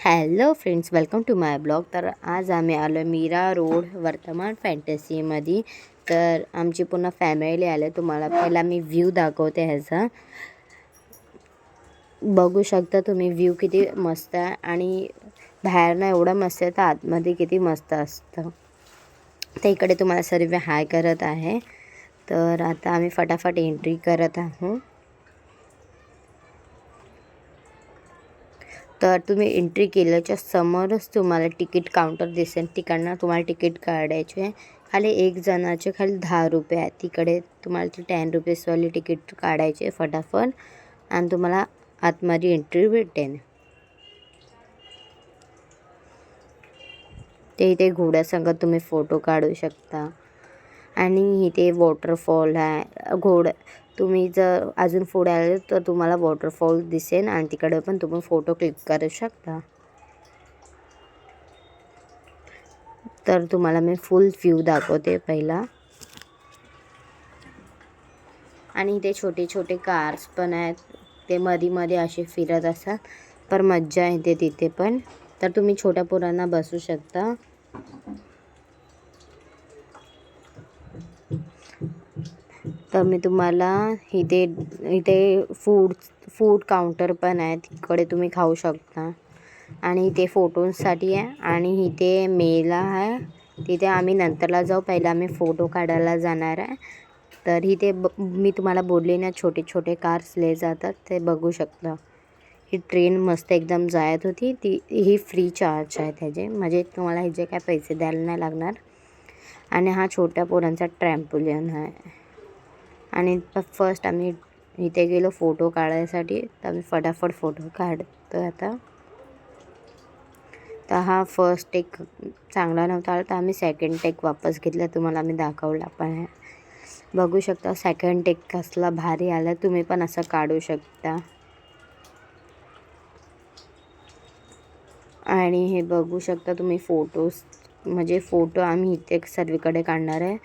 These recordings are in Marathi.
Hello friends, welcome to my blog. तर आज आम्ही आलो मीरा रोड वर्तमान फॅन्टसीमध्ये. तर आमची पूर्ण फॅमिली आले. तुम्हाला पहिला मी व्ह्यू दाखवते ह्याचा. बघू शकता तुम्ही व्ह्यू किती मस्त आहे आणि बाहेरनं एवढं मस्त आहे तर आतमध्ये किती मस्त असतं. तर इकडे तुम्हाला सर्व हाय करत आहे. तर आता आम्ही फटाफट एंट्री करत आहोत. तर तुम्ही एंट्री केल्याच्या समोरच तुम्हाला तिकीट काउंटर दिसेल. तिकडनं तुम्हाला तिकीट काढायचे. खाली एक जणाचे खाली 10 रुपये आहे. तिकडे तुम्हाला ती 10 रुपीजवाली तिकीट काढायचे फटाफट आणि तुम्हाला आतमध्ये एंट्री भेटेल. ते इथे घोड्यासंग तुम्ही फोटो काढू शकता आणि इथे वॉटरफॉल आहे. तुम्ही जर अजून पुढे आले तर तुम्हाला वॉटरफॉल दिसेल आणि तिकडे पण तुम्ही फोटो क्लिक करू शकता. तर तुम्हाला मी फुल व्ह्यू दाखवते पहिला. आणि इथे छोटे छोटे कार्स पण आहेत. ते मध्ये असे फिरत असतात. पर मज्जा येते तिथे पण. तर तुम्ही छोट्या पोरांना बसू शकता. तर मी तुम्हाला इथे फूड काउंटर पण आहे. तिकडे तुम्ही खाऊ शकता आणि इथे फोटोसाठी आहे आणि इथे मेला आहे. तिथे आम्ही नंतरला जाऊ. पहिला आम्ही फोटो काढायला जाणार आहे. तर इथे मी तुम्हाला बोलले ना, छोटे छोटे कार्स ले जातात ते बघू शकता. ही ट्रेन मस्त एकदम जात होती. ही फ्री चार्ज आहे त्याचे, म्हणजे तुम्हाला ह्याचे काय पैसे द्यायला नाही लागणार. आणि हा छोट्या पोरांचा ट्रॅम्पोलिन आहे. आणि फर्स्ट आम्ही इथे गेलो फोटो काढायसाठी. तर आम्ही फटाफट फोटो काढतो आता. तर हा फर्स्ट टेक चांगला नव्हता आला तर आम्ही सेकंड टेक वापस घेतला. तुम्हाला आम्ही दाखवला पण आहे. बघू शकता सेकंड टेक कसला भारी आला. तुम्ही पण असं काढू शकता. आणि हे बघू शकता तुम्ही फोटोज, म्हणजे फोटो आम्ही इथे सर्वीकडे काढणार आहे.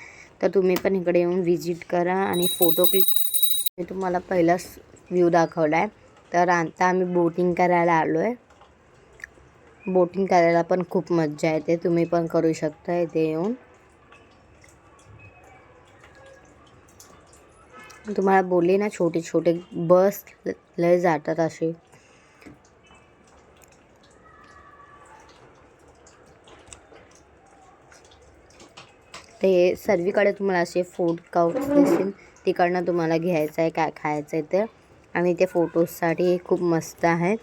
तर तुम्ही पण इकडे येऊन विजिट करा आणि फोटो क्लिक. मी तुम्हाला पहिलाच व्ह्यू दाखवला आहे. तर आता आम्ही बोटिंग करायला आलो आहे. बोटिंग करायला पण खूप मज्जा येते. तुम्ही पण करू शकता इथे येऊन. तुम्हाला बोलले ना, छोटे छोटे बस लय जातात असे. ते सर्वीकडे तुम्हाला असे फूड काउंट्स दिसेल. तिकडनं तुम्हाला घ्यायचं आहे काय खायचं आहे ते. आणि ते फोटोजसाठी खूप मस्त आहे.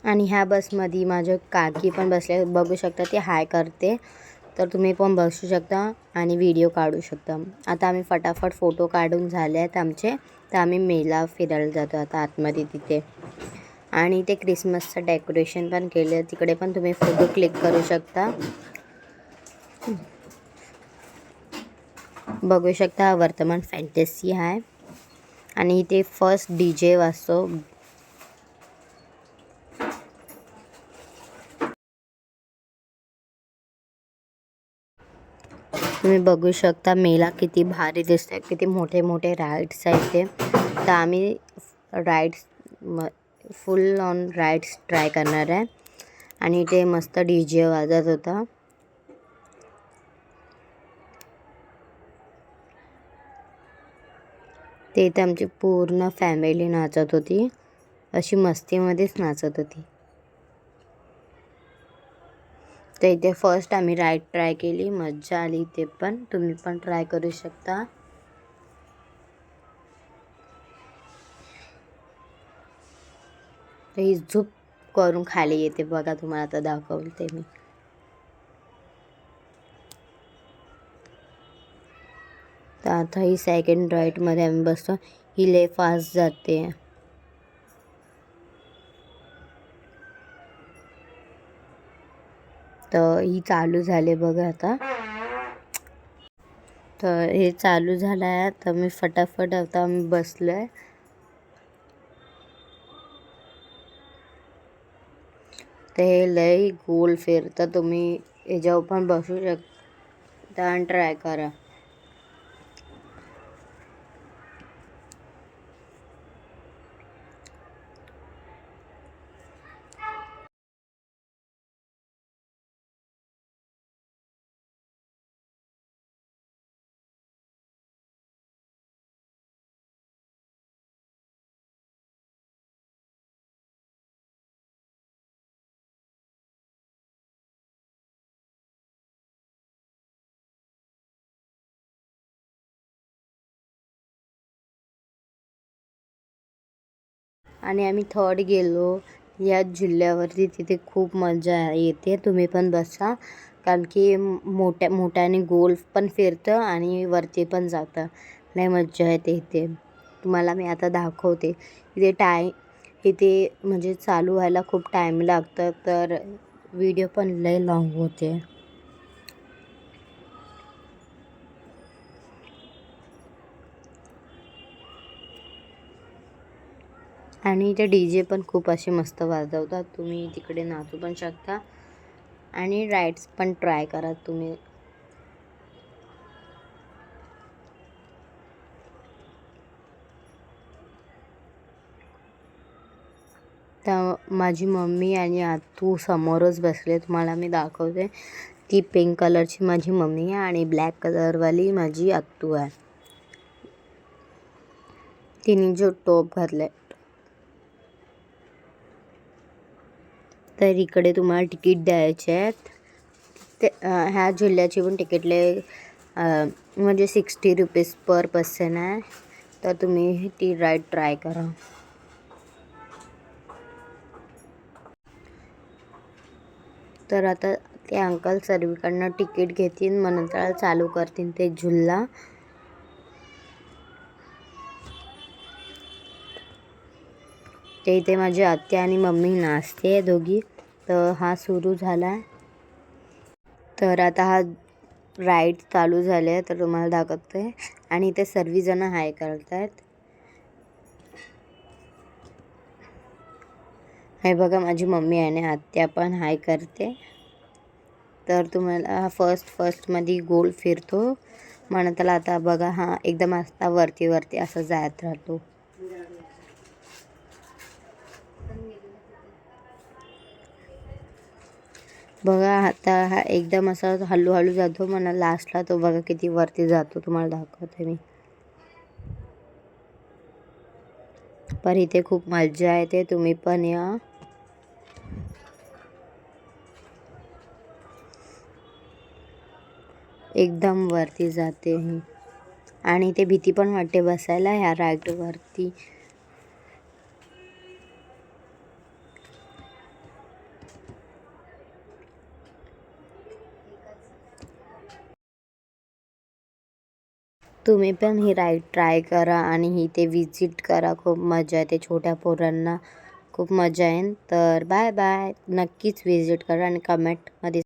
आणि ह्या बसमध्ये माझ्या काकी पण बसले, बघू शकता ती हाय करते. तर तुम्ही पण बसू शकता आणि व्हिडिओ काढू शकता. आता आम्ही फटाफट फोटो काढून झाले आहेत आमचे. तर आम्ही मेला फिरायला जातो आता आतमध्ये तिथे. आणि ते क्रिसमसचं डेकोरेशन पण केलं आहे. तिकडे पण तुम्ही फोटो क्लिक करू शकता. बघू शकता वर्तमान फॅन्टसी आहे आणि इथे फर्स्ट DJ वाजतो. तुम्ही बघू शकता मेला किती भारी दिसतंय. किती मोठे मोठे राईड्स आहेत ते. तर आम्ही rides full on rides try करणार आहे. आणि ते मस्त DJ वाजत होता. ते इथे आमची पूर्ण फॅमिली नाचत होती. अशी मस्तीमध्येच नाचत होती. तर इथे फर्स्ट आम्ही राईड ट्राय केली. मज्जा आली. ते पण तुम्ही पण ट्राय करू शकता. ही झूप करून खाली येते बघा, तुम्हाला आता दाखवते मी. तर आता ही सेकंड राईडमध्ये आम्ही बसतो. ही लय फास्ट जाते. तर ही चालू झाले बघा आता. तर हे चालू झालं आहे. तर मी फटाफट आता मी बसलो आहे. तर हे लय गोल फिरतं, तुम्ही याच्यावर पण बसू शकता आणि ट्राय करा. आणि आम्ही थर्ड गेलो या झुल्यावरती. तिथे खूप मजा येते, तुम्ही पण बसा. कारण की मोठ्याने गोल पण फिरतं आणि वरती पण जातं. लय मज्जा येते इथे. तुम्हाला मी आता दाखवते. इथे म्हणजे चालू व्हायला खूप टाईम लागतं, तर व्हिडिओ पण लय लॉंग होते. आणि इथे DJ पण खूप असे मस्त वाजवतात. तुम्ही तिकडे नाचू पण शकता आणि राईड्स पण ट्राय करा तुम्ही. तर माझी मम्मी आणि आतू समोरच बसले, तुम्हाला मी दाखवते. ती पिंक कलरची माझी मम्मी आहे आणि ब्लॅक कलरवाली माझी आतू आहे. तिने जो टॉप घातलाय. तर इकडे तुम्हाला तिकीट द्यायचे आहेत. ते ह्या झुल्याची पण तिकीटले म्हणजे 60 रुपीज पर पर्सन आहे. तर तुम्ही ती राईड ट्राय करा. तर आता ते अंकल सर्वीकडनं तिकीट घेतील, मग नंतर चालू करतील ते झुला. ते इथे माझी आत्या आणि मम्मी नाचते दोघी. तर हा सुरू झाला. तर आता हा राईड चालू झाले आहे, तर तुम्हाला दाखवते. आणि इथे सर्वजण हाय करत आहेत. हे बघा माझी मम्मी आणि आत्या पण हाय करते. तर तुम्हाला फर्स्टमध्ये गोल फिरतो, म्हणून त्याला आता बघा हा एकदम आता वरती असं जात राहतो. बघा आता हा एकदम असा हळूहळू जातो, म्हणा लास्टला तो बघा किती वरती जातो, तुम्हाला दाखवते मी. पण इथे खूप मजा येते, तुम्ही पण या. एकदम वरती जाते आणि ते भीती पण वाटते बसायला ह्या राईडवरती. तुम्ही पण ही राईड ट्राय करा आणि इथे विजिट करा. खूप मजा येते, छोट्या पोरांना खूप मजा येईल. तर बाय बाय. नक्कीच विजिट करा आणि कमेंटमध्ये